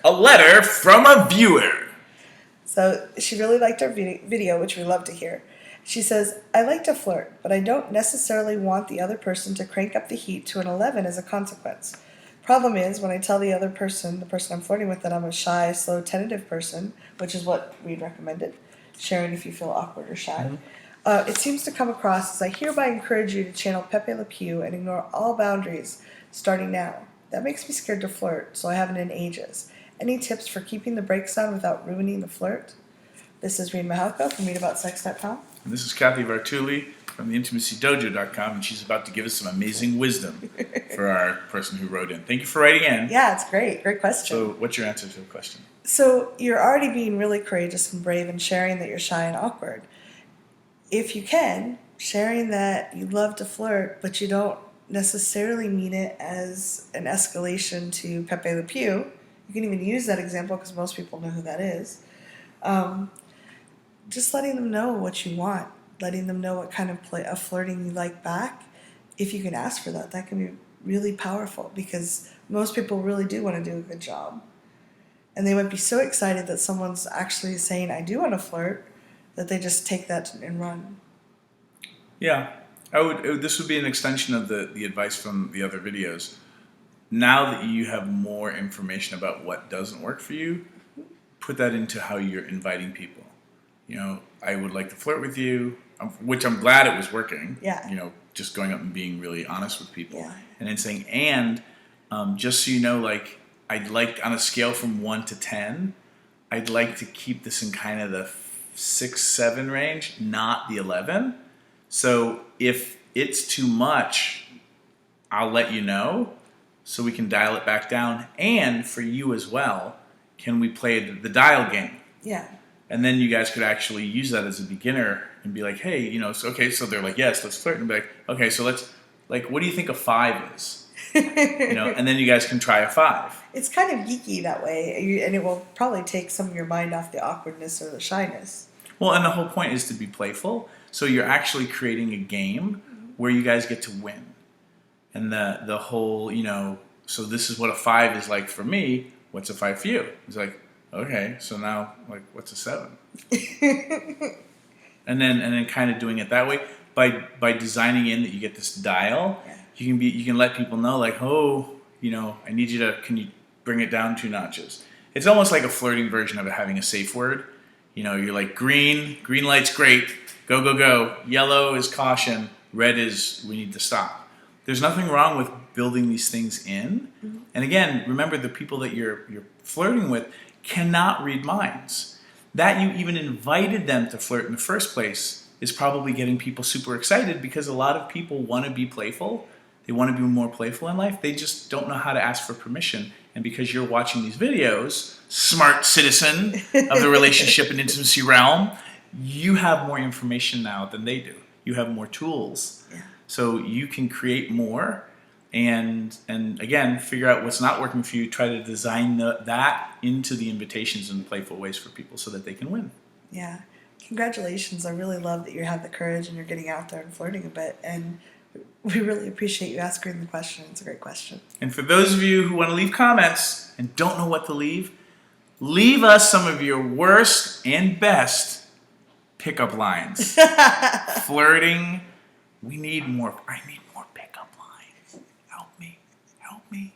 A letter from a viewer. So she really liked our video, which we love to hear. She says, I like to flirt, but I don't necessarily want the other person to crank up the heat to an 11 as a consequence. Problem is, when I tell the other person, the person I'm flirting with, that I'm a shy, slow, tentative person, which is what we recommended, sharing if you feel awkward or shy, it seems to come across as I hereby encourage you to channel Pepe Le Pew and ignore all boundaries starting now. That makes me scared to flirt, so I haven't in ages. Any tips for keeping the brakes on without ruining the flirt? This is Reed Mahalka from readaboutsex.com. And this is Kathy Vartuli from theintimacydojo.com, and she's about to give us some amazing wisdom for our person who wrote in. Thank you for writing in. Yeah, it's great. Great question. So what's your answer to the question? So you're already being really courageous and brave and sharing that you're shy and awkward. If you can, sharing that you love to flirt, but you don't necessarily mean it as an escalation to Pepe Le Pew. You can even use that example because most people know who that is. Just letting them know what you want, letting them know what kind of flirting you like back. If you can ask for that, that can be really powerful because most people really do want to do a good job. And they might be so excited that someone's actually saying, I do want to flirt, that they just take that and run. Yeah, this would be an extension of the advice from the other videos. Now that you have more information about what doesn't work for you, put that into how you're inviting people. You know, I would like to flirt with you, which I'm glad it was working. Yeah. You know, just going up and being really honest with people. Yeah. And then saying, just so you know, like, I'd like, on a scale from 1 to 10, I'd like to keep this in kind of the 6, 7 range, not the 11. So if it's too much, I'll let you know so we can dial it back down. And for you as well, can we play the dial game? Yeah. And then you guys could actually use that as a beginner and be like, hey, you know, so they're like, yes, let's flirt. And be like, okay, so let's, like, what do you think a 5 is? You know, and then you guys can try a 5. It's kind of geeky that way, and it will probably take some of your mind off the awkwardness or the shyness. Well, and the whole point is to be playful. So you're actually creating a game where you guys get to win. And the whole, you know, so this is what a 5 is like for me. What's a 5 for you? It's like, okay, so now, like, what's a 7? and then kind of doing it that way by designing in that you get this dial. Yeah. You can let people know, like, oh, you know, I need you to, can you bring it down 2 notches? It's almost like a flirting version of it having a safe word. You know, you're like, green light's great, go, go, go. Yellow is caution, red is we need to stop. There's nothing wrong with building these things in. Mm-hmm. And again, remember the people that you're flirting with cannot read minds. That you even invited them to flirt in the first place is probably getting people super excited because a lot of people want to be playful. They want to be more playful in life. They just don't know how to ask for permission. And because you're watching these videos, smart citizen of the relationship and intimacy realm, you have more information now than they do. You have more tools. Yeah. So you can create more and again, figure out what's not working for you. Try to design that into the invitations in playful ways for people so that they can win. Yeah. Congratulations. I really love that you have the courage and you're getting out there and flirting a bit. And we really appreciate you asking the question. It's a great question. And for those of you who want to leave comments and don't know what to leave us some of your worst and best pickup lines. Flirting. I need more pickup lines. Help me.